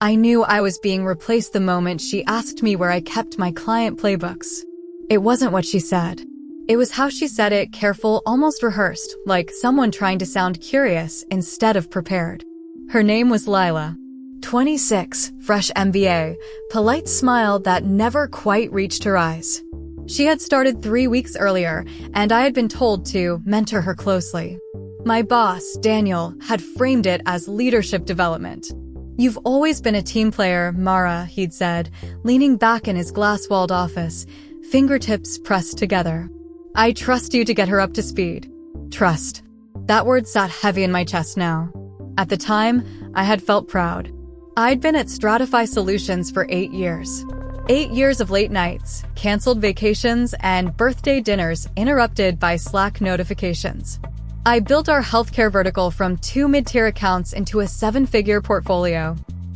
I knew I was being replaced the moment she asked me where I kept my client playbooks. It wasn't what she said. It was how she said it, careful, almost rehearsed, like someone trying to sound curious instead of prepared. Her name was Lila. 26, fresh MBA, polite smile that never quite reached her eyes. She had started 3 weeks earlier, and I had been told to mentor her closely. My boss, Daniel, had framed it as leadership development. "You've always been a team player, Mara," he'd said, leaning back in his glass-walled office, fingertips pressed together. "I trust you to get her up to speed." Trust. That word sat heavy in my chest now. At the time, I had felt proud. I'd been at Stratify Solutions for 8 years. 8 years of late nights, canceled vacations, and birthday dinners interrupted by Slack notifications. I built our healthcare vertical from 2 mid-tier accounts into a 7-figure portfolio.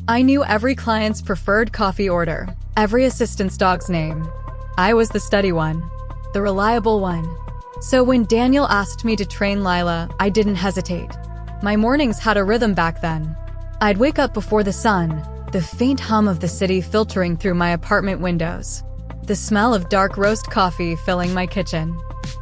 I knew every client's preferred coffee order, every assistant's dog's name. I was the steady one, the reliable one. So when Daniel asked me to train Lila, I didn't hesitate. My mornings had a rhythm back then. I'd wake up before the sun, the faint hum of the city filtering through my apartment windows, the smell of dark roast coffee filling my kitchen.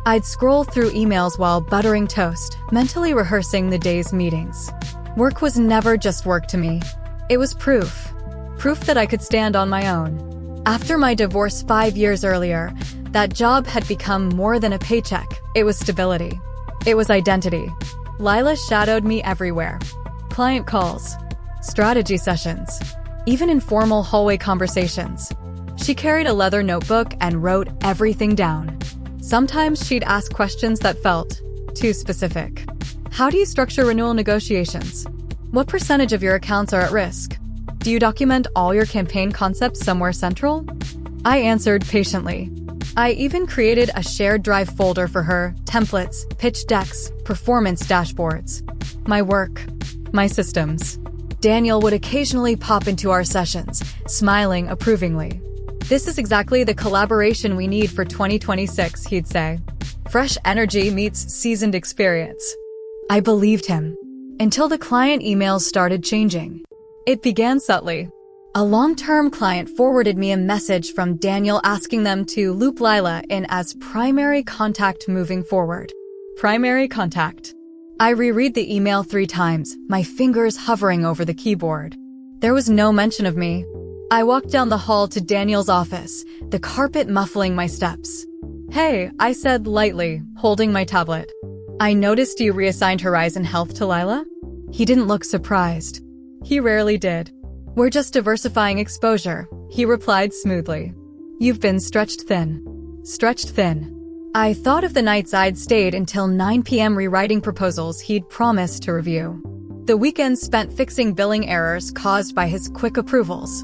I'd scroll through emails while buttering toast, mentally rehearsing the day's meetings. Work was never just work to me. It was proof. Proof that I could stand on my own. After my divorce 5 years earlier, that job had become more than a paycheck. It was stability. It was identity. Lila shadowed me everywhere. Client calls, strategy sessions, even informal hallway conversations. She carried a leather notebook and wrote everything down. Sometimes she'd ask questions that felt too specific. How do you structure renewal negotiations? What percentage of your accounts are at risk? Do you document all your campaign concepts somewhere central? I answered patiently. I even created a shared drive folder for her, templates, pitch decks, performance dashboards. My work, my systems. Daniel would occasionally pop into our sessions, smiling approvingly. "This is exactly the collaboration we need for 2026, he'd say. "Fresh energy meets seasoned experience." I believed him. Until the client emails started changing. It began subtly. A long-term client forwarded me a message from Daniel asking them to loop Lila in as primary contact moving forward. Primary contact. I reread the email 3 times, my fingers hovering over the keyboard. There was no mention of me. I walked down the hall to Daniel's office, the carpet muffling my steps. "Hey," I said lightly, holding my tablet. "I noticed you reassigned Horizon Health to Lila?" He didn't look surprised. He rarely did. "We're just diversifying exposure," he replied smoothly. "You've been stretched thin." Stretched thin. I thought of the nights I'd stayed until 9 p.m. rewriting proposals he'd promised to review. The weekends spent fixing billing errors caused by his quick approvals.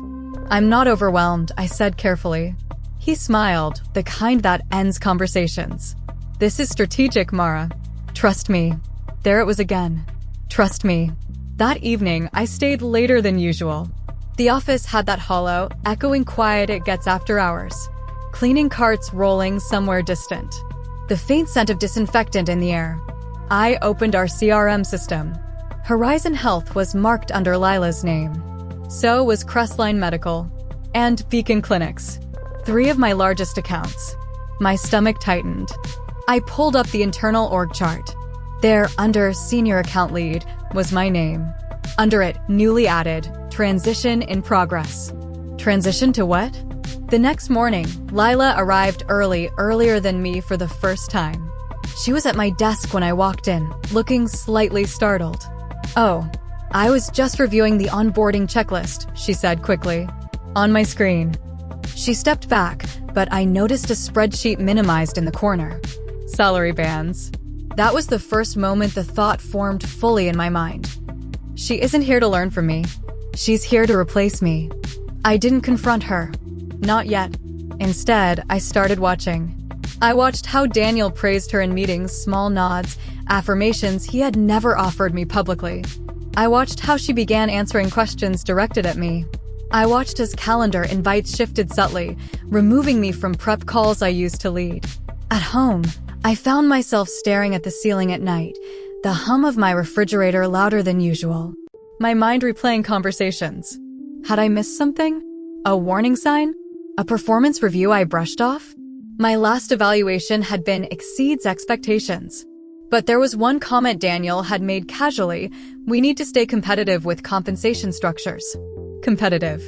"I'm not overwhelmed," I said carefully. He smiled, the kind that ends conversations. "This is strategic, Mara. Trust me." There it was again. Trust me. That evening, I stayed later than usual. The office had that hollow, echoing quiet it gets after hours. Cleaning carts rolling somewhere distant. The faint scent of disinfectant in the air. I opened our CRM system. Horizon Health was marked under Lila's name. So was Crestline Medical. And Beacon Clinics. 3 of my largest accounts. My stomach tightened. I pulled up the internal org chart. There, under Senior Account Lead, was my name. Under it, newly added, Transition in Progress. Transition to what? The next morning, Lila arrived earlier than me for the first time. She was at my desk when I walked in, looking slightly startled. "Oh, I was just reviewing the onboarding checklist," she said quickly. "On my screen." She stepped back, but I noticed a spreadsheet minimized in the corner. Salary bands. That was the first moment the thought formed fully in my mind. She isn't here to learn from me. She's here to replace me. I didn't confront her. Not yet. Instead, I started watching. I watched how Daniel praised her in meetings, small nods, affirmations he had never offered me publicly. I watched how she began answering questions directed at me. I watched as calendar invites shifted subtly, removing me from prep calls I used to lead. At home, I found myself staring at the ceiling at night, the hum of my refrigerator louder than usual. My mind replaying conversations. Had I missed something? A warning sign? A performance review I brushed off? My last evaluation had been exceeds expectations. But there was one comment Daniel had made casually: we need to stay competitive with compensation structures. Competitive.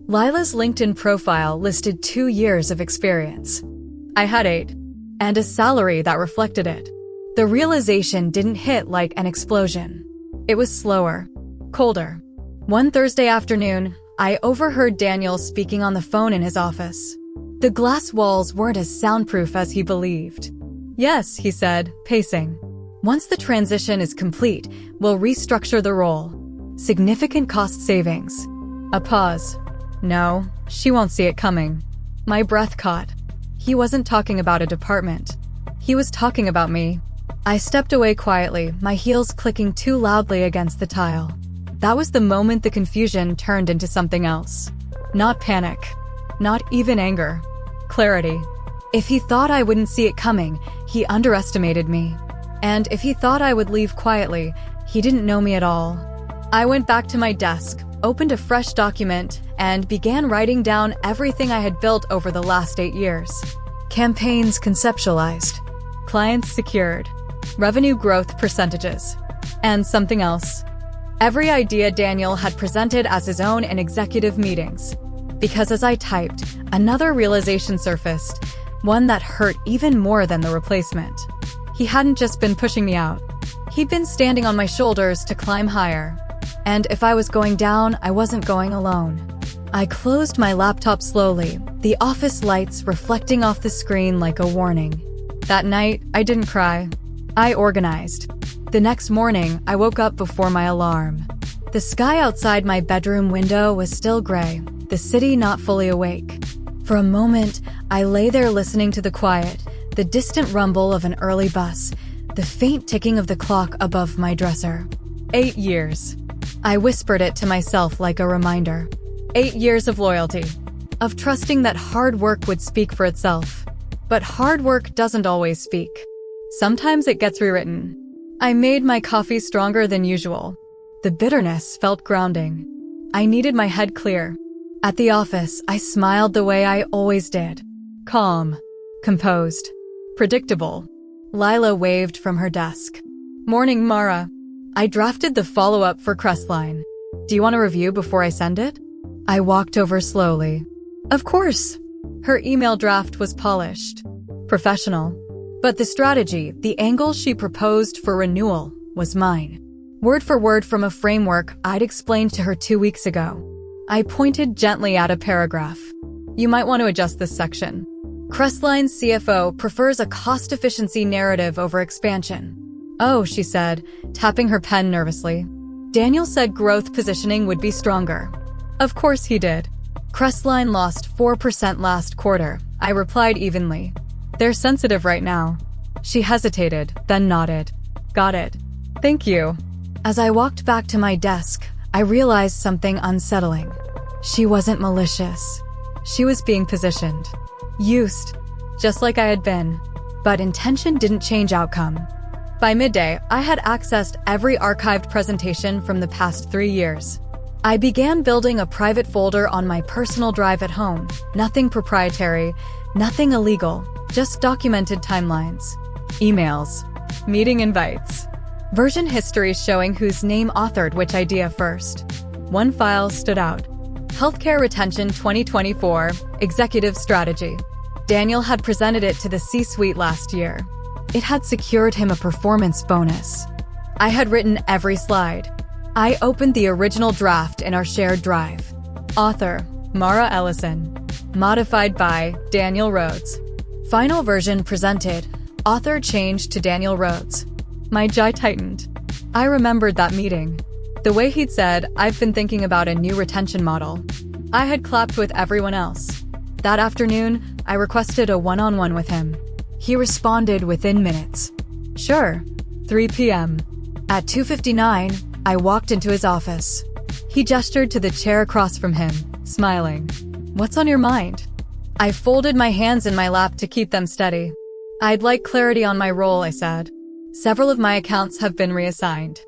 Lila's LinkedIn profile listed 2 years of experience. I had 8. And a salary that reflected it. The realization didn't hit like an explosion. It was slower, colder. One Thursday afternoon, I overheard Daniel speaking on the phone in his office. The glass walls weren't as soundproof as he believed. Yes, he said, pacing. Once the transition is complete, we'll restructure the role. Significant cost savings. A pause. No, she won't see it coming. My breath caught. He wasn't talking about a department. He was talking about me. I stepped away quietly, my heels clicking too loudly against the tile. That was the moment the confusion turned into something else. Not panic. Not even anger. Clarity. If he thought I wouldn't see it coming, he underestimated me. And if he thought I would leave quietly, he didn't know me at all. I went back to my desk, opened a fresh document, and began writing down everything I had built over the last 8 years. Campaigns conceptualized. Clients secured. Revenue growth percentages. And something else. Every idea Daniel had presented as his own in executive meetings. Because as I typed, another realization surfaced, one that hurt even more than the replacement. He hadn't just been pushing me out. He'd been standing on my shoulders to climb higher. And if I was going down, I wasn't going alone. I closed my laptop slowly, the office lights reflecting off the screen like a warning. That night, I didn't cry. I organized. The next morning, I woke up before my alarm. The sky outside my bedroom window was still gray, the city not fully awake. For a moment, I lay there listening to the quiet, the distant rumble of an early bus, the faint ticking of the clock above my dresser. 8 years. I whispered it to myself like a reminder. 8 years of loyalty. Of trusting that hard work would speak for itself. But hard work doesn't always speak. Sometimes it gets rewritten. I made my coffee stronger than usual. The bitterness felt grounding. I needed my head clear. At the office, I smiled the way I always did. Calm. Composed. Predictable. Lila waved from her desk. Morning, Mara. I drafted the follow-up for Crestline. Do you want a review before I send it? I walked over slowly. Of course. Her email draft was polished. Professional. But the strategy, the angle she proposed for renewal, was mine. Word for word from a framework I'd explained to her 2 weeks ago. I pointed gently at a paragraph. You might want to adjust this section. Crestline's CFO prefers a cost-efficiency narrative over expansion. Oh, she said, tapping her pen nervously. Daniel said growth positioning would be stronger. Of course he did. Crestline lost 4% last quarter, I replied evenly. They're sensitive right now. She hesitated, then nodded. Got it. Thank you. As I walked back to my desk, I realized something unsettling. She wasn't malicious. She was being positioned. Used. Just like I had been. But intention didn't change outcome. By midday, I had accessed every archived presentation from the past 3 years. I began building a private folder on my personal drive at home. Nothing proprietary, nothing illegal, just documented timelines. Emails. Meeting invites. Version history showing whose name authored which idea first. One file stood out. Healthcare Retention 2024, Executive Strategy. Daniel had presented it to the C-suite last year. It had secured him a performance bonus. I had written every slide. I opened the original draft in our shared drive. Author, Mara Ellison. Modified by Daniel Rhodes. Final version presented. Author changed to Daniel Rhodes. My jaw tightened. I remembered that meeting. The way he'd said, I've been thinking about a new retention model. I had clapped with everyone else. That afternoon, I requested a one-on-one with him. He responded within minutes. Sure. 3 p.m. At 2:59, I walked into his office. He gestured to the chair across from him, smiling. What's on your mind? I folded my hands in my lap to keep them steady. I'd like clarity on my role, I said. Several of my accounts have been reassigned.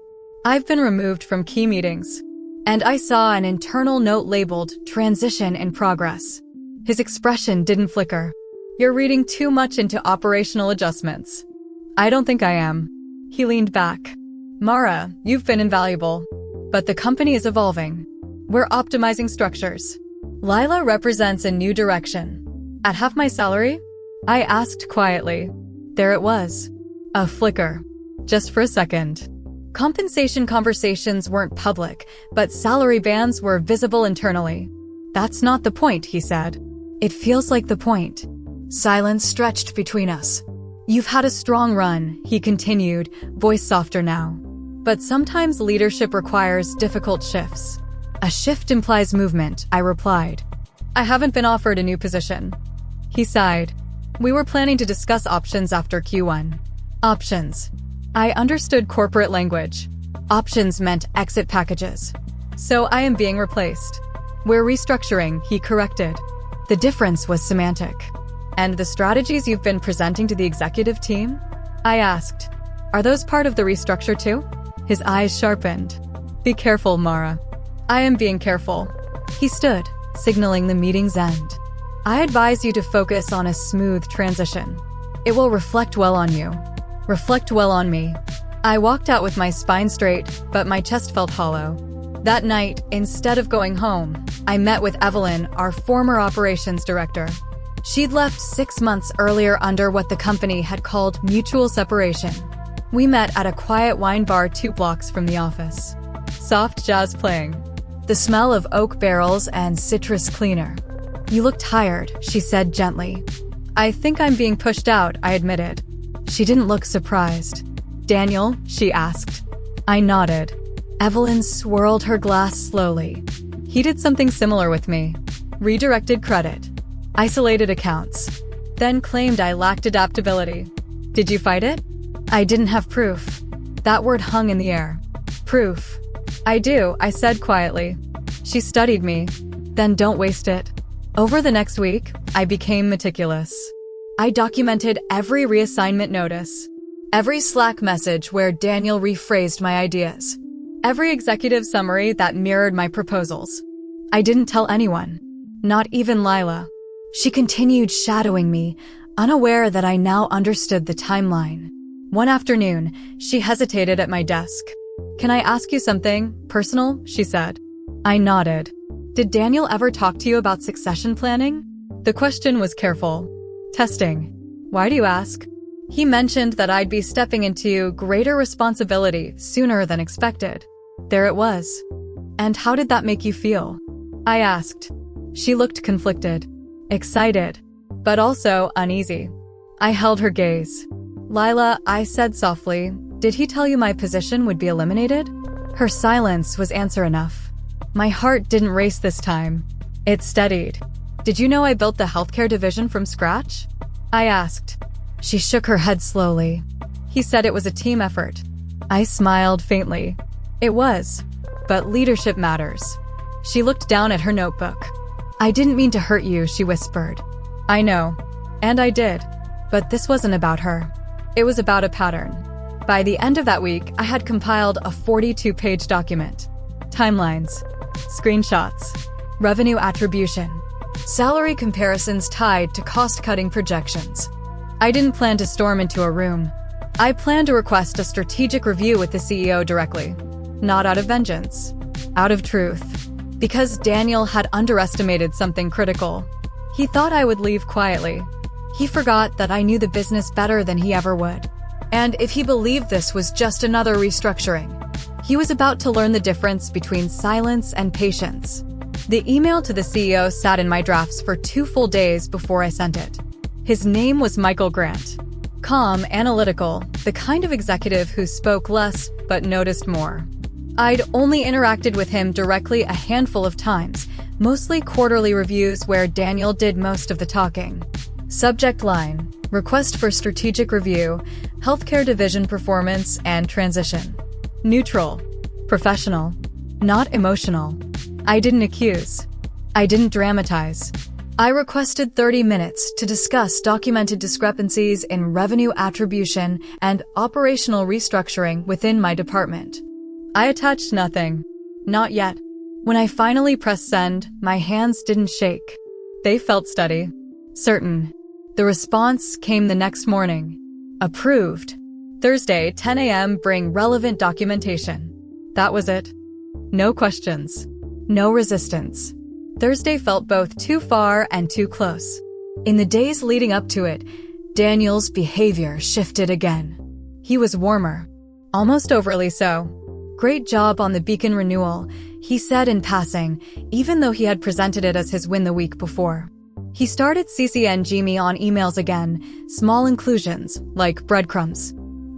I've been removed from key meetings. and I saw an internal note labeled "Transition in Progress." His expression didn't flicker. "You're reading too much into operational adjustments." "I don't think I am." He leaned back. "Mara, you've been invaluable. But the company is evolving. We're optimizing structures. Lila represents a new direction." "At half my salary?" I asked quietly. There it was. A flicker. Just for a second. Compensation conversations weren't public, but salary bands were visible internally. "That's not the point," he said. "It feels like the point." Silence stretched between us. "You've had a strong run," he continued, voice softer now. "But sometimes leadership requires difficult shifts." "A shift implies movement," I replied. "I haven't been offered a new position." He sighed. "We were planning to discuss options after Q1. Options. I understood corporate language. Options meant exit packages. "So I am being replaced." "We're restructuring," he corrected. The difference was semantic. "And the strategies you've been presenting to the executive team?" I asked. "Are those part of the restructure too?" His eyes sharpened. "Be careful, Mara." "I am being careful." He stood, signaling the meeting's end. "I advise you to focus on a smooth transition. It will reflect well on you. Reflect well on me." I walked out with my spine straight, but my chest felt hollow. That night, instead of going home, I met with Evelyn, our former operations director. She'd left 6 months earlier under what the company had called mutual separation. We met at a quiet wine bar 2 blocks from the office. Soft jazz playing. The smell of oak barrels and citrus cleaner. "You look tired," she said gently. "I think I'm being pushed out," I admitted. She didn't look surprised. "Daniel?" she asked. I nodded. Evelyn swirled her glass slowly. "He did something similar with me. Redirected credit. Isolated accounts. Then claimed I lacked adaptability." "Did you fight it?" I didn't have proof. That word hung in the air. "Proof." "I do," I said quietly. She studied me. "Then don't waste it." Over the next week, I became meticulous. I documented every reassignment notice, every Slack message where Daniel rephrased my ideas, every executive summary that mirrored my proposals. I didn't tell anyone, not even Lila. She continued shadowing me, unaware that I now understood the timeline. One afternoon, she hesitated at my desk. "Can I ask you something personal?" she said. I nodded. "Did Daniel ever talk to you about succession planning?" The question was careful. Testing. "Why do you ask?" "He mentioned that I'd be stepping into greater responsibility sooner than expected." There it was. "And how did that make you feel?" I asked. She looked conflicted, excited, but also uneasy. I held her gaze. "Lila," I said softly, "did he tell you my position would be eliminated?" Her silence was answer enough. My heart didn't race this time. It steadied. "Did you know I built the healthcare division from scratch?" I asked. She shook her head slowly. "He said it was a team effort." I smiled faintly. "It was. But leadership matters." She looked down at her notebook. "I didn't mean to hurt you," she whispered. "I know. And I did. But this wasn't about her. It was about a pattern." By the end of that week, I had compiled a 42-page document. Timelines, screenshots, revenue attribution, salary comparisons tied to cost-cutting projections. I didn't plan to storm into a room. I planned to request a strategic review with the CEO directly. Not out of vengeance. Out of truth. Because Daniel had underestimated something critical. He thought I would leave quietly. He forgot that I knew the business better than he ever would. And if he believed this was just another restructuring, he was about to learn the difference between silence and patience. The email to the CEO sat in my drafts for 2 full days before I sent it. His name was Michael Grant. Calm, analytical, the kind of executive who spoke less but noticed more. I'd only interacted with him directly a handful of times, mostly quarterly reviews where Daniel did most of the talking. Subject line: request for strategic review, healthcare division performance and transition. Neutral. Professional. Not emotional. I didn't accuse. I didn't dramatize. I requested 30 minutes to discuss documented discrepancies in revenue attribution and operational restructuring within my department. I attached nothing. Not yet. When I finally pressed send, my hands didn't shake. They felt steady, certain. The response came the next morning. Approved. Thursday, 10 a.m. Bring relevant documentation. That was it. No questions. No resistance. Thursday felt both too far and too close. In the days leading up to it, Daniel's behavior shifted again. He was warmer. Almost overly so. Great job on the beacon renewal, he said in passing, even though he had presented it as his win the week before. He started CCNG me on emails again, small inclusions, like breadcrumbs.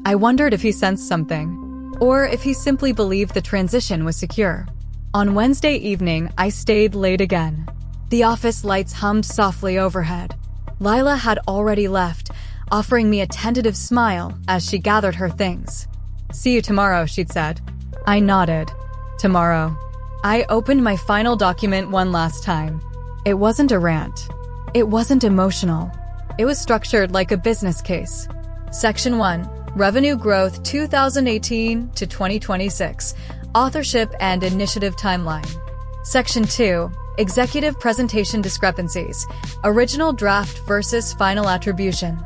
I wondered if he sensed something, or if he simply believed the transition was secure. On Wednesday evening, I stayed late again. The office lights hummed softly overhead. Lila had already left, offering me a tentative smile as she gathered her things. See you tomorrow, she'd said. I nodded. Tomorrow. I opened my final document one last time. It wasn't a rant. It wasn't emotional. It was structured like a business case. Section 1. Revenue Growth 2018 to 2026. Authorship and Initiative Timeline. Section 2. Executive Presentation Discrepancies. Original Draft versus Final Attribution.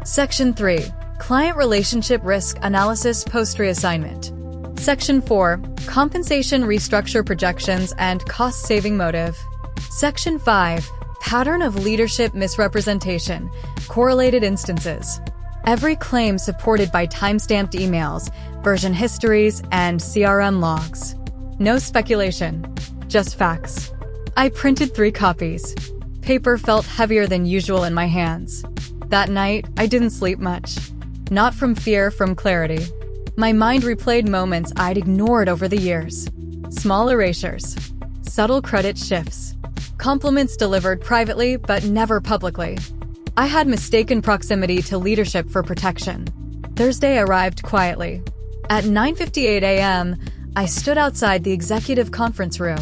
Section 3. Client Relationship Risk Analysis Post-Reassignment. Section 4. Compensation Restructure Projections and Cost-Saving Motive. Section 5. Pattern of Leadership Misrepresentation. Correlated Instances. Every claim supported by timestamped emails, version histories, and CRM logs. No speculation. Just facts. I printed 3 copies. Paper felt heavier than usual in my hands. That night, I didn't sleep much. Not from fear, from clarity. My mind replayed moments I'd ignored over the years. Small erasures. Subtle credit shifts. Compliments delivered privately but never publicly. I had mistaken proximity to leadership for protection. Thursday arrived quietly. At 9:58 a.m., I stood outside the executive conference room.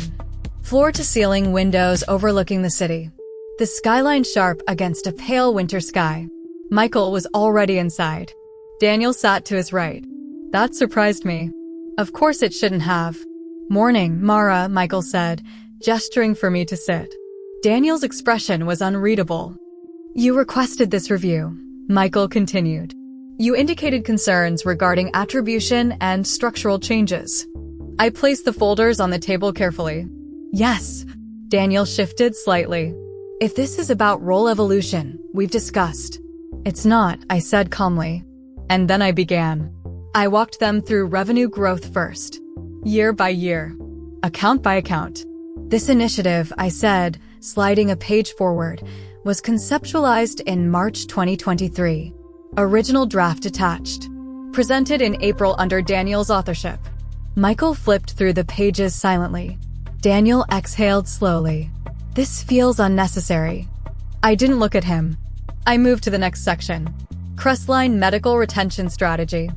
Floor-to-ceiling windows overlooking the city. The skyline sharp against a pale winter sky. Michael was already inside. Daniel sat to his right. That surprised me. Of course it shouldn't have. Morning, Mara, Michael said, gesturing for me to sit. Daniel's expression was unreadable. You requested this review, Michael continued. You indicated concerns regarding attribution and structural changes. I placed the folders on the table carefully. Yes. Daniel shifted slightly. If this is about role evolution, we've discussed. It's not, I said calmly. And then I began. I walked them through revenue growth first. Year by year. Account by account. This initiative, I said, sliding a page forward, was conceptualized in March 2023. Original draft attached. Presented in April under Daniel's authorship. Michael flipped through the pages silently. Daniel exhaled slowly. This feels unnecessary. I didn't look at him. I moved to the next section. Crestline Medical Retention Strategy.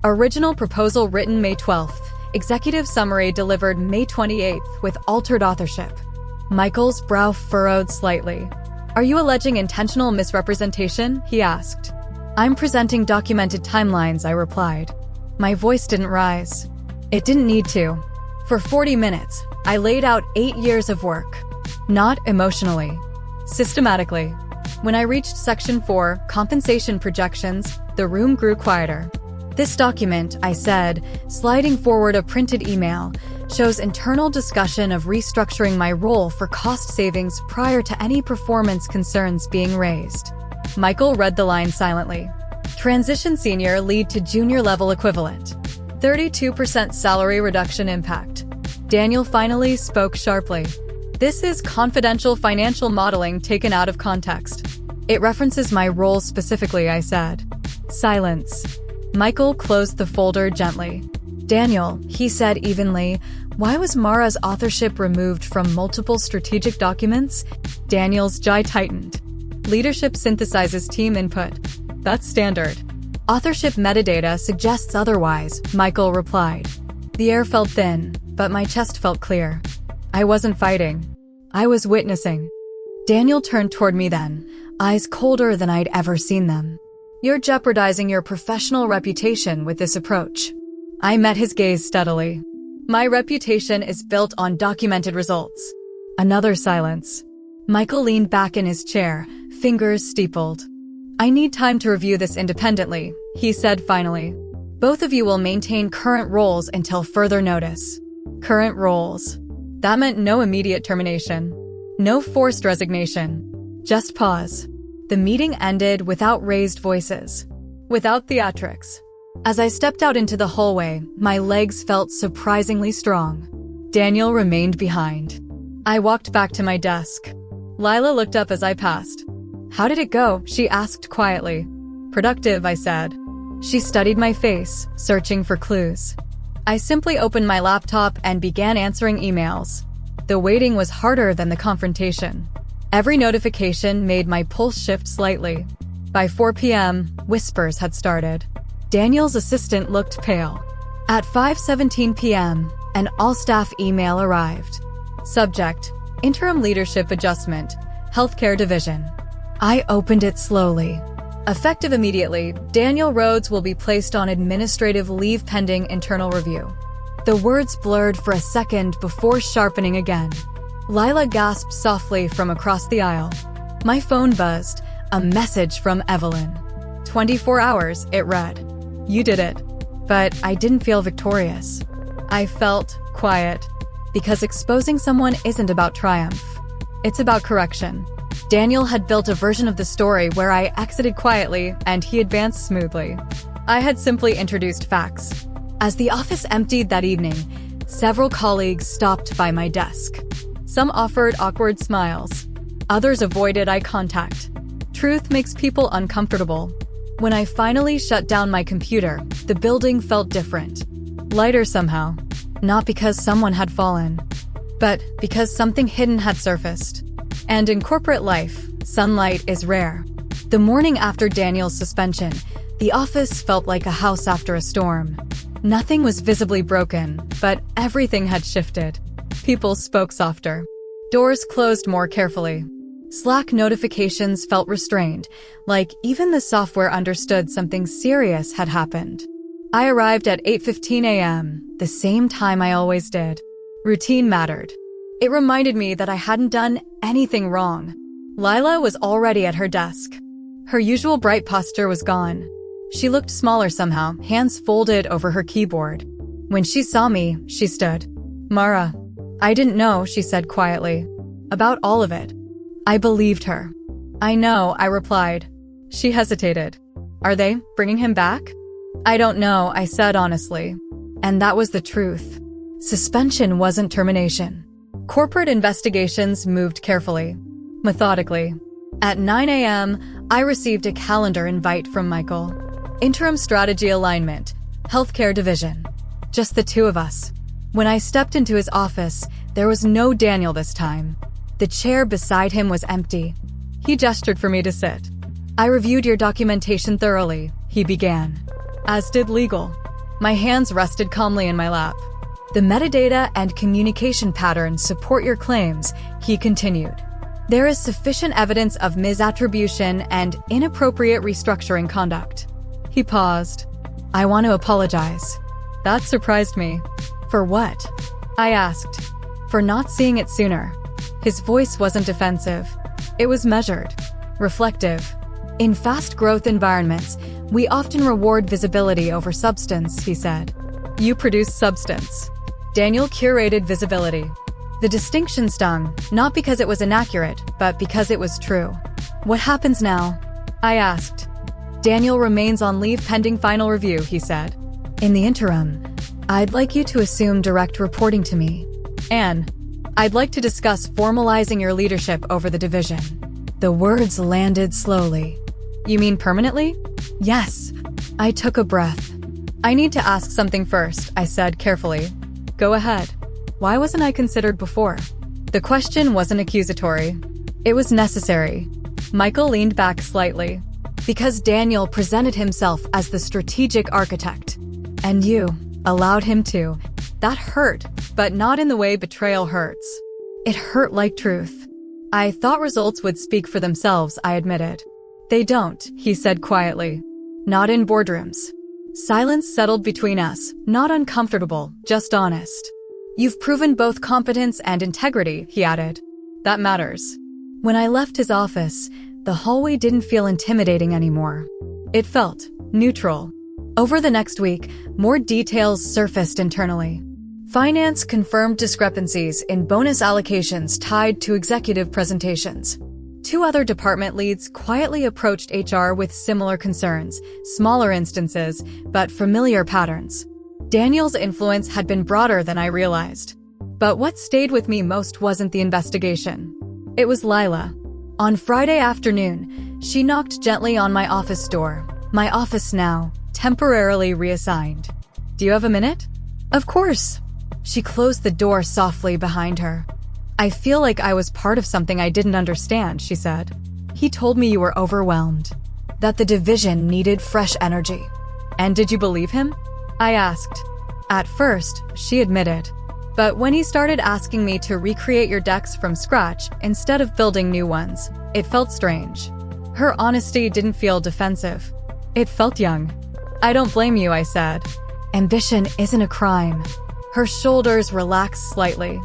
Original proposal written May 12th. Executive summary delivered May 28th with altered authorship. Michael's brow furrowed slightly. Are you alleging intentional misrepresentation? He asked. I'm presenting documented timelines, I replied. My voice didn't rise. It didn't need to. For 40 minutes, I laid out 8 years of work. Not emotionally. Systematically. When I reached Section 4, Compensation Projections, the room grew quieter. This document, I said, sliding forward a printed email, shows internal discussion of restructuring my role for cost savings prior to any performance concerns being raised. Michael read the line silently. Transition senior lead to junior level equivalent. 32% salary reduction impact. Daniel finally spoke sharply. This is confidential financial modeling taken out of context. It references my role specifically, I said. Silence. Michael closed the folder gently. Daniel, he said evenly, why was Mara's authorship removed from multiple strategic documents? Daniel's jaw tightened. Leadership synthesizes team input. That's standard. Authorship metadata suggests otherwise, Michael replied. The air felt thin, but my chest felt clear. I wasn't fighting. I was witnessing. Daniel turned toward me then, eyes colder than I'd ever seen them. You're jeopardizing your professional reputation with this approach. I met his gaze steadily. My reputation is built on documented results. Another silence. Michael leaned back in his chair, fingers steepled. I need time to review this independently, he said finally. Both of you will maintain current roles until further notice. Current roles. That meant no immediate termination. No forced resignation. Just pause. The meeting ended without raised voices. Without theatrics. As I stepped out into the hallway, my legs felt surprisingly strong. Daniel remained behind. I walked back to my desk. Lila looked up as I passed. How did it go? She asked quietly. Productive, I said. She studied my face, searching for clues. I simply opened my laptop and began answering emails. The waiting was harder than the confrontation. Every notification made my pulse shift slightly. By 4 p.m., whispers had started. Daniel's assistant looked pale. At 5:17 p.m., an all-staff email arrived. Subject: Interim Leadership Adjustment, Healthcare Division. I opened it slowly. Effective immediately, Daniel Rhodes will be placed on administrative leave pending internal review. The words blurred for a second before sharpening again. Lila gasped softly from across the aisle. My phone buzzed. A message from Evelyn. 24 hours, it read. You did it. But I didn't feel victorious. I felt quiet. Because exposing someone isn't about triumph. It's about correction. Daniel had built a version of the story where I exited quietly and he advanced smoothly. I had simply introduced facts. As the office emptied that evening, several colleagues stopped by my desk. Some offered awkward smiles. Others avoided eye contact. Truth makes people uncomfortable. When I finally shut down my computer, the building felt different. Lighter somehow. Not because someone had fallen, but because something hidden had surfaced. And in corporate life, sunlight is rare. The morning after Daniel's suspension, the office felt like a house after a storm. Nothing was visibly broken, but everything had shifted. People spoke softer. Doors closed more carefully. Slack notifications felt restrained, like even the software understood something serious had happened. I arrived at 8:15 a.m., the same time I always did. Routine mattered. It reminded me that I hadn't done anything wrong. Lila was already at her desk. Her usual bright posture was gone. She looked smaller somehow, hands folded over her keyboard. When she saw me, she stood. Mara. I didn't know, she said quietly. About all of it. I believed her. I know, I replied. She hesitated. Are they bringing him back? I don't know, I said honestly. And that was the truth. Suspension wasn't termination. Corporate investigations moved carefully, methodically. At 9 a.m., I received a calendar invite from Michael. Interim strategy alignment, healthcare division. Just the two of us. When I stepped into his office, there was no Daniel this time. The chair beside him was empty. He gestured for me to sit. I reviewed your documentation thoroughly, he began. As did legal. My hands rested calmly in my lap. The metadata and communication patterns support your claims, he continued. There is sufficient evidence of misattribution and inappropriate restructuring conduct. He paused. I want to apologize. That surprised me. For what? I asked. For not seeing it sooner. His voice wasn't defensive. It was measured, reflective. In fast-growth environments, we often reward visibility over substance, he said. You produce substance. Daniel curated visibility. The distinction stung, not because it was inaccurate, but because it was true. What happens now? I asked. Daniel remains on leave pending final review, he said. In the interim, I'd like you to assume direct reporting to me. Anne, I'd like to discuss formalizing your leadership over the division. The words landed slowly. You mean permanently? Yes. I took a breath. I need to ask something first, I said carefully. Go ahead. Why wasn't I considered before? The question wasn't accusatory. It was necessary. Michael leaned back slightly. Because Daniel presented himself as the strategic architect. And you allowed him to. That hurt, but not in the way betrayal hurts. It hurt like truth. I thought results would speak for themselves, I admitted. They don't, he said quietly. Not in boardrooms. Silence settled between us, not uncomfortable, just honest. You've proven both competence and integrity, he added. That matters. When I left his office, the hallway didn't feel intimidating anymore. It felt neutral. Over the next week, more details surfaced internally. Finance confirmed discrepancies in bonus allocations tied to executive presentations. 2 other department leads quietly approached HR with similar concerns, smaller instances, but familiar patterns. Daniel's influence had been broader than I realized. But what stayed with me most wasn't the investigation. It was Lila. On Friday afternoon, she knocked gently on my office door. My office now, temporarily reassigned. Do you have a minute? Of course. She closed the door softly behind her. I feel like I was part of something I didn't understand, she said. He told me you were overwhelmed, that the division needed fresh energy. And did you believe him? I asked. At first, she admitted. But when he started asking me to recreate your decks from scratch instead of building new ones, it felt strange. Her honesty didn't feel defensive. It felt young. I don't blame you, I said. Ambition isn't a crime. Her shoulders relaxed slightly.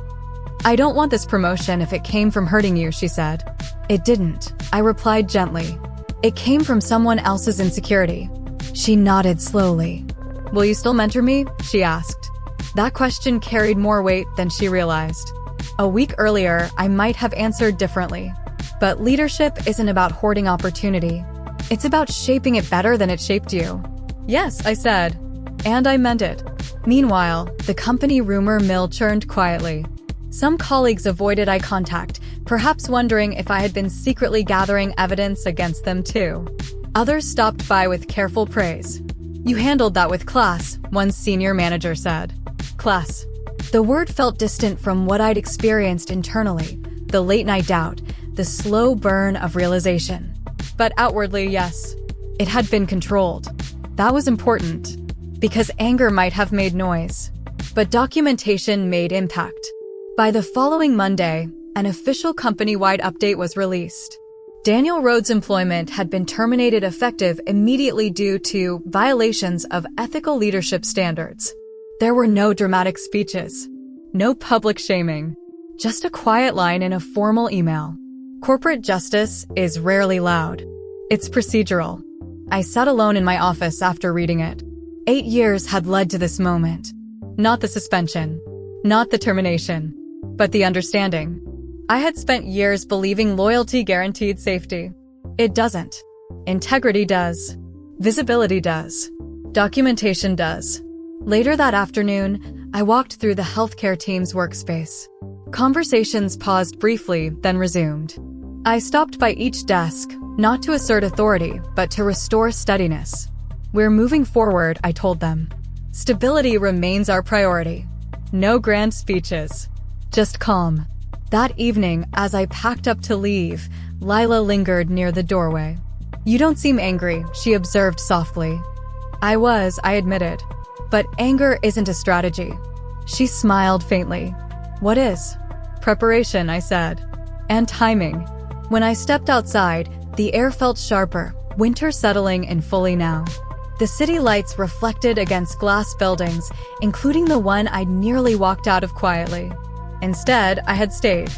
I don't want this promotion if it came from hurting you, she said. It didn't, I replied gently. It came from someone else's insecurity. She nodded slowly. Will you still mentor me? She asked. That question carried more weight than she realized. A week earlier, I might have answered differently. But leadership isn't about hoarding opportunity. It's about shaping it better than it shaped you. Yes, I said. And I meant it. Meanwhile, the company rumor mill churned quietly. Some colleagues avoided eye contact, perhaps wondering if I had been secretly gathering evidence against them too. Others stopped by with careful praise. You handled that with class, one senior manager said. Class. The word felt distant from what I'd experienced internally, the late-night doubt, the slow burn of realization. But outwardly, yes, it had been controlled. That was important, because anger might have made noise, but documentation made impact. By the following Monday, an official company-wide update was released. Daniel Rhodes' employment had been terminated effective immediately due to violations of ethical leadership standards. There were no dramatic speeches, no public shaming, just a quiet line in a formal email. Corporate justice is rarely loud. It's procedural. I sat alone in my office after reading it. 8 years had led to this moment. Not the suspension, not the termination, but the understanding. I had spent years believing loyalty guaranteed safety. It doesn't. Integrity does. Visibility does. Documentation does. Later that afternoon, I walked through the healthcare team's workspace. Conversations paused briefly, then resumed. I stopped by each desk, not to assert authority, but to restore steadiness. We're moving forward, I told them. Stability remains our priority. No grand speeches. Just calm. That evening, as I packed up to leave, Lila lingered near the doorway. You don't seem angry, she observed softly. I admitted. But anger isn't a strategy. She smiled faintly. What is? Preparation, I said. And timing. When I stepped outside, the air felt sharper, winter settling in fully now. The city lights reflected against glass buildings, including the one I'd nearly walked out of quietly. Instead, I had stayed,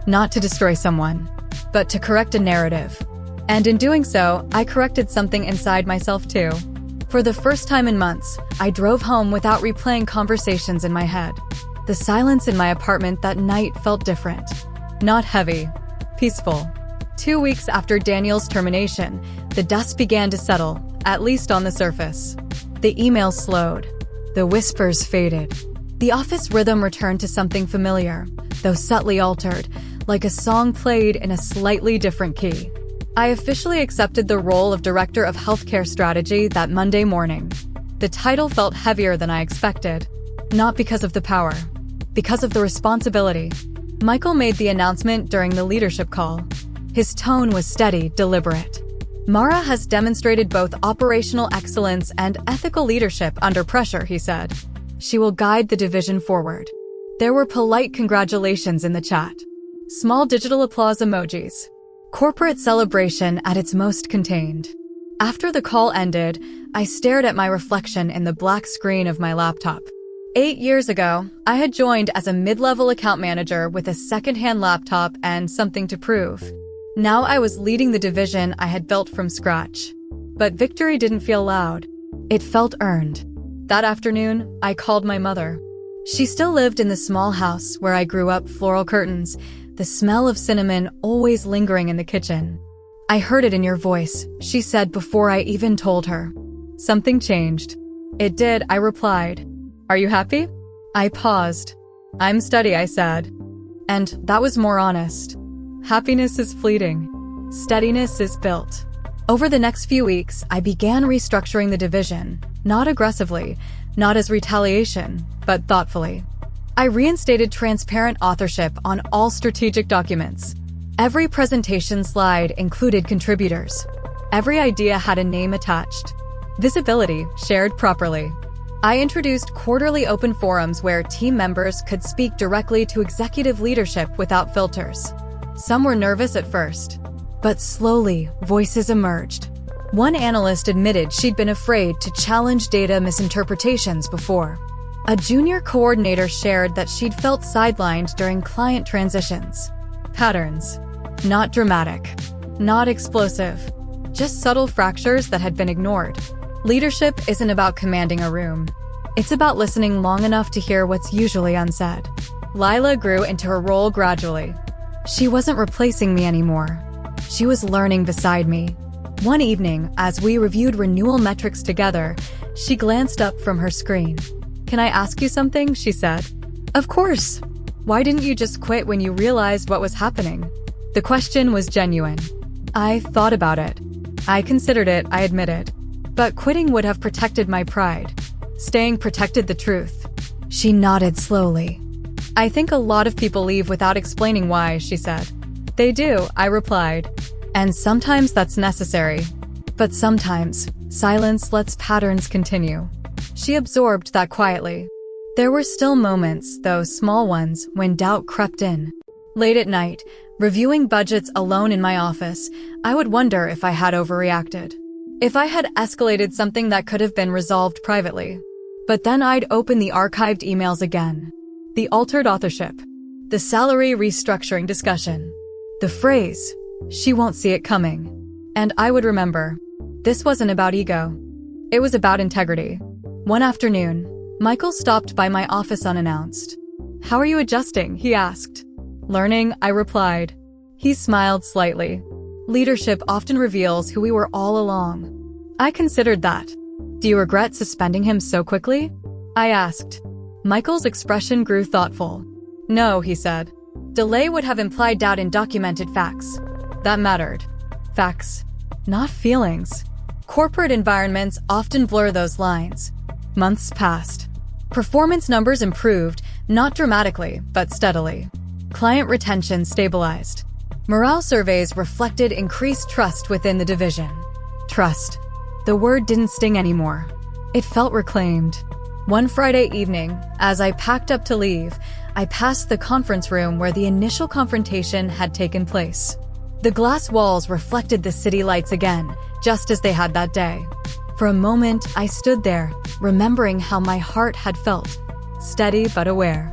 not to destroy someone, but to correct a narrative. And in doing so, I corrected something inside myself too. For the first time in months, I drove home without replaying conversations in my head. The silence in my apartment that night felt different. Not heavy, peaceful. 2 weeks after Daniel's termination, the dust began to settle, at least on the surface. The emails slowed. The whispers faded. The office rhythm returned to something familiar, though subtly altered, like a song played in a slightly different key. I officially accepted the role of Director of Healthcare Strategy that Monday morning. The title felt heavier than I expected, not because of the power, because of the responsibility. Michael made the announcement during the leadership call. His tone was steady, deliberate. Mara has demonstrated both operational excellence and ethical leadership under pressure, he said. She will guide the division forward. There were polite congratulations in the chat. Small digital applause emojis. Corporate celebration at its most contained. After the call ended, I stared at my reflection in the black screen of my laptop. 8 years ago, I had joined as a mid-level account manager with a second-hand laptop and something to prove. Now I was leading the division I had built from scratch. But victory didn't feel loud. It felt earned. That afternoon, I called my mother. She still lived in the small house where I grew up, floral curtains, the smell of cinnamon always lingering in the kitchen. "I heard it in your voice," she said before I even told her. "Something changed." "It did," I replied. "Are you happy?" I paused. "I'm steady," I said. And that was more honest. Happiness is fleeting. Steadiness is built. Over the next few weeks, I began restructuring the division, not aggressively, not as retaliation, but thoughtfully. I reinstated transparent authorship on all strategic documents. Every presentation slide included contributors. Every idea had a name attached. Visibility shared properly. I introduced quarterly open forums where team members could speak directly to executive leadership without filters. Some were nervous at first, but slowly, voices emerged. One analyst admitted she'd been afraid to challenge data misinterpretations before. A junior coordinator shared that she'd felt sidelined during client transitions. Patterns. Not dramatic. Not explosive. Just subtle fractures that had been ignored. Leadership isn't about commanding a room. It's about listening long enough to hear what's usually unsaid. Lila grew into her role gradually. She wasn't replacing me anymore. She was learning beside me. One evening, as we reviewed renewal metrics together, she glanced up from her screen. "Can I ask you something?" she said. "Of course. Why didn't you just quit when you realized what was happening?" The question was genuine. I thought about it. I considered it, I admitted. But quitting would have protected my pride. Staying protected the truth. She nodded slowly. "I think a lot of people leave without explaining why," she said. "They do," I replied. "And sometimes that's necessary. But sometimes, silence lets patterns continue." She absorbed that quietly. There were still moments, though small ones, when doubt crept in. Late at night, reviewing budgets alone in my office, I would wonder if I had overreacted. If I had escalated something that could have been resolved privately. But then I'd open the archived emails again. The altered authorship. The salary restructuring discussion. The phrase, "She won't see it coming." And I would remember. This wasn't about ego. It was about integrity. One afternoon, Michael stopped by my office unannounced. "How are you adjusting?" he asked. "Learning," I replied. He smiled slightly. Leadership often reveals who we were all along. I considered that. "Do you regret suspending him so quickly?" I asked. Michael's expression grew thoughtful. "No," he said. "Delay would have implied doubt in documented facts. That mattered. Facts, not feelings." Corporate environments often blur those lines. Months passed. Performance numbers improved, not dramatically, but steadily. Client retention stabilized. Morale surveys reflected increased trust within the division. Trust. The word didn't sting anymore. It felt reclaimed. One Friday evening, as I packed up to leave, I passed the conference room where the initial confrontation had taken place. The glass walls reflected the city lights again, just as they had that day. For a moment, I stood there, remembering how my heart had felt, steady but aware.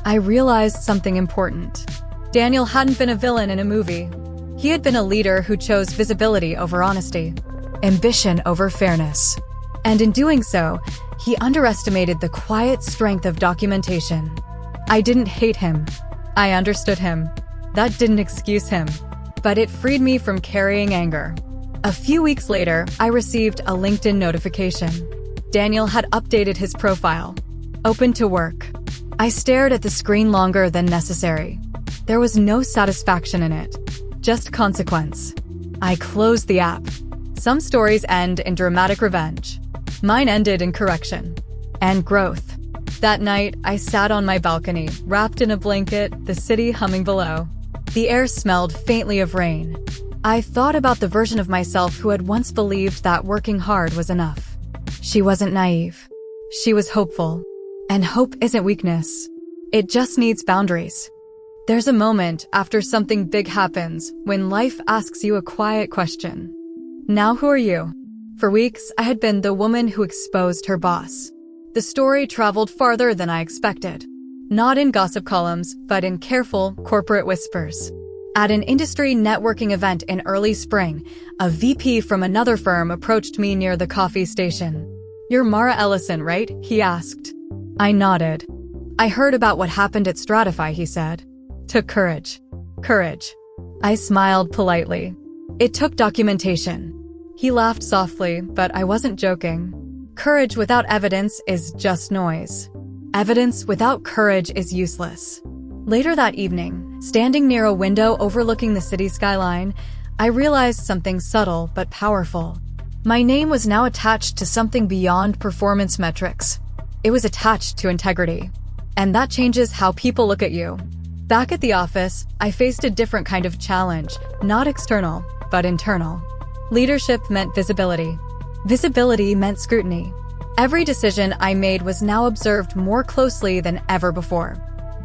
I realized something important. Daniel hadn't been a villain in a movie. He had been a leader who chose visibility over honesty, ambition over fairness. And in doing so, he underestimated the quiet strength of documentation. I didn't hate him. I understood him. That didn't excuse him. But it freed me from carrying anger. A few weeks later, I received a LinkedIn notification. Daniel had updated his profile. Open to work. I stared at the screen longer than necessary. There was no satisfaction in it, just consequence. I closed the app. Some stories end in dramatic revenge. Mine ended in correction and growth. That night, I sat on my balcony, wrapped in a blanket, the city humming below. The air smelled faintly of rain. I thought about the version of myself who had once believed that working hard was enough. She wasn't naive. She was hopeful. And hope isn't weakness. It just needs boundaries. There's a moment after something big happens when life asks you a quiet question. Now who are you? For weeks, I had been the woman who exposed her boss. The story traveled farther than I expected. Not in gossip columns, but in careful corporate whispers. At an industry networking event in early spring, a VP from another firm approached me near the coffee station. "You're Mara Ellison, right?" he asked. I nodded. "I heard about what happened at Stratify," he said. "Took courage." Courage. I smiled politely. "It took documentation." He laughed softly, but I wasn't joking. Courage without evidence is just noise. Evidence without courage is useless. Later that evening, standing near a window overlooking the city skyline, I realized something subtle but powerful. My name was now attached to something beyond performance metrics. It was attached to integrity. And that changes how people look at you. Back at the office, I faced a different kind of challenge, not external, but internal. Leadership meant visibility. Visibility meant scrutiny. Every decision I made was now observed more closely than ever before.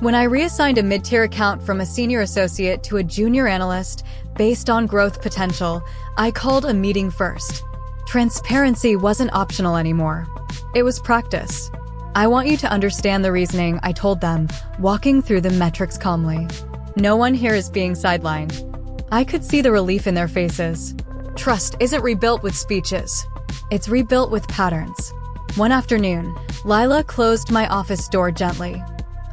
When I reassigned a mid-tier account from a senior associate to a junior analyst based on growth potential, I called a meeting first. Transparency wasn't optional anymore. It was practice. "I want you to understand the reasoning," I told them, walking through the metrics calmly. "No one here is being sidelined." I could see the relief in their faces. Trust isn't rebuilt with speeches. It's rebuilt with patterns. One afternoon, Lila closed my office door gently.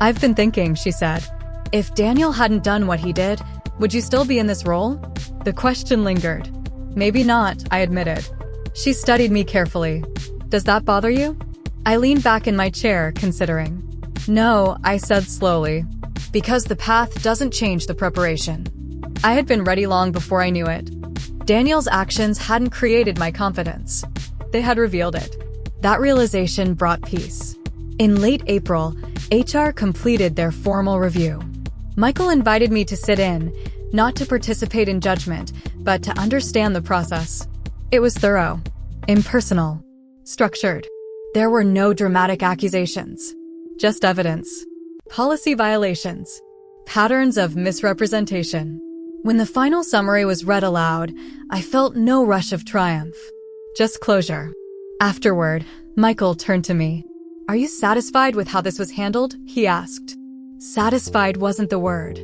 "I've been thinking," she said. "If Daniel hadn't done what he did, would you still be in this role?" The question lingered. "Maybe not," I admitted. She studied me carefully. "Does that bother you?" I leaned back in my chair, considering. "No," I said slowly. "Because the path doesn't change the preparation." I had been ready long before I knew it. Daniel's actions hadn't created my confidence. They had revealed it. That realization brought peace. In late April, HR completed their formal review. Michael invited me to sit in, not to participate in judgment, but to understand the process. It was thorough, impersonal, structured. There were no dramatic accusations, just evidence, policy violations, patterns of misrepresentation. When the final summary was read aloud, I felt no rush of triumph, just closure. Afterward, Michael turned to me. "Are you satisfied with how this was handled?" he asked. Satisfied wasn't the word.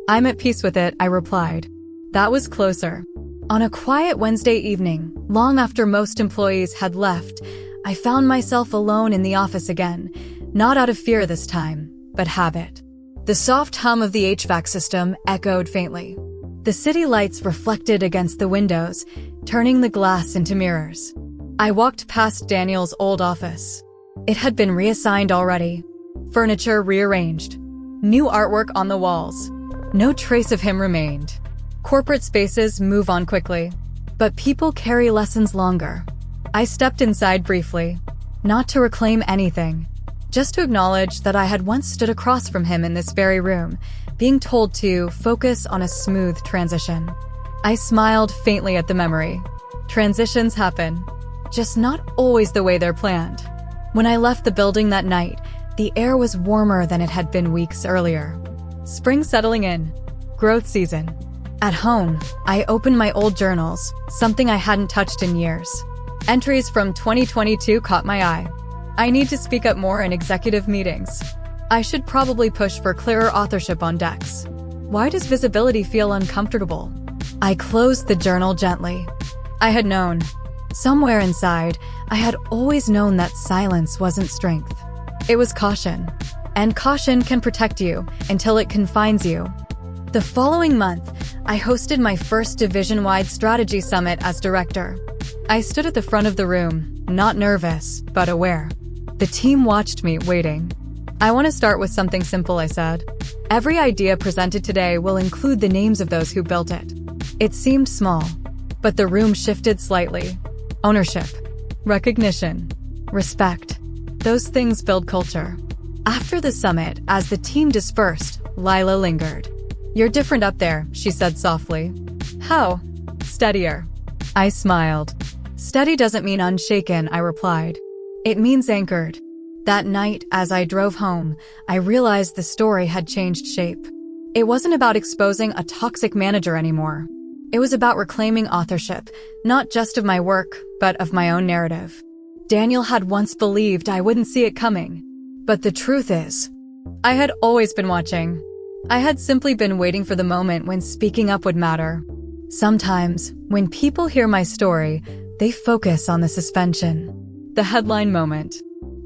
"I'm at peace with it," I replied. That was closer. On a quiet Wednesday evening, long after most employees had left, I found myself alone in the office again, not out of fear this time, but habit. The soft hum of the HVAC system echoed faintly. The city lights reflected against the windows, turning the glass into mirrors. I walked past Daniel's old office. It had been reassigned already. Furniture rearranged. New artwork on the walls. No trace of him remained. Corporate spaces move on quickly, but people carry lessons longer. I stepped inside briefly, not to reclaim anything, just to acknowledge that I had once stood across from him in this very room, being told to focus on a smooth transition. I smiled faintly at the memory. Transitions happen, just not always the way they're planned. When I left the building that night, the air was warmer than it had been weeks earlier. Spring settling in. Growth season. At home, I opened my old journals, something I hadn't touched in years. Entries from 2022 caught my eye. I need to speak up more in executive meetings. I should probably push for clearer authorship on decks. Why does visibility feel uncomfortable? I closed the journal gently. I had known. Somewhere inside, I had always known that silence wasn't strength. It was caution. And caution can protect you until it confines you. The following month, I hosted my first division-wide strategy summit as director. I stood at the front of the room, not nervous, but aware. The team watched me, waiting. "I want to start with something simple," I said. "Every idea presented today will include the names of those who built it." It seemed small, but the room shifted slightly. Ownership, recognition, respect. Those things build culture. After the summit, as the team dispersed, Lila lingered. "You're different up there," she said softly. "How?" "Steadier." I smiled. "Steady doesn't mean unshaken," I replied. "It means anchored." That night, as I drove home, I realized the story had changed shape. It wasn't about exposing a toxic manager anymore. It was about reclaiming authorship, not just of my work, but of my own narrative. Daniel had once believed I wouldn't see it coming. But the truth is, I had always been watching. I had simply been waiting for the moment when speaking up would matter. Sometimes, when people hear my story, they focus on the suspension, the headline moment.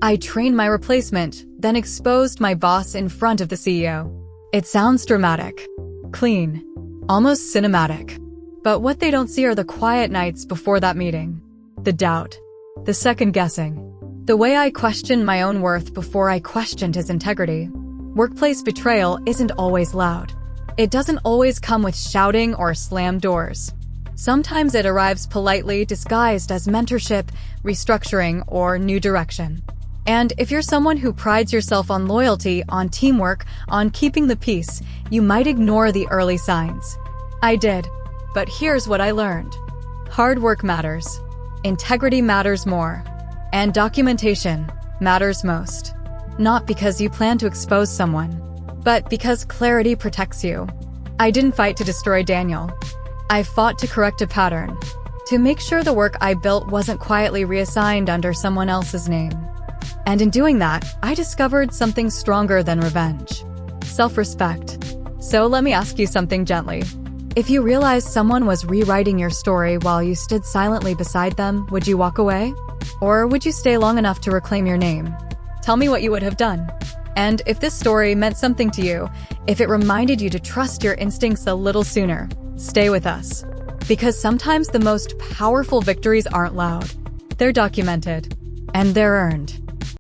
I trained my replacement, then exposed my boss in front of the CEO. It sounds dramatic, clean, almost cinematic. But what they don't see are the quiet nights before that meeting. The doubt, the second guessing, the way I questioned my own worth before I questioned his integrity. Workplace betrayal isn't always loud. It doesn't always come with shouting or slammed doors. Sometimes it arrives politely, disguised as mentorship, restructuring, or new direction. And if you're someone who prides yourself on loyalty, on teamwork, on keeping the peace, you might ignore the early signs. I did, but here's what I learned. Hard work matters. Integrity matters more. And documentation matters most. Not because you plan to expose someone, but because clarity protects you. I didn't fight to destroy Daniel. I fought to correct a pattern, to make sure the work I built wasn't quietly reassigned under someone else's name. And in doing that, I discovered something stronger than revenge: self-respect. So let me ask you something gently. If you realized someone was rewriting your story while you stood silently beside them, would you walk away? Or would you stay long enough to reclaim your name? Tell me what you would have done. And if this story meant something to you, if it reminded you to trust your instincts a little sooner, stay with us. Because sometimes the most powerful victories aren't loud. They're documented. And they're earned.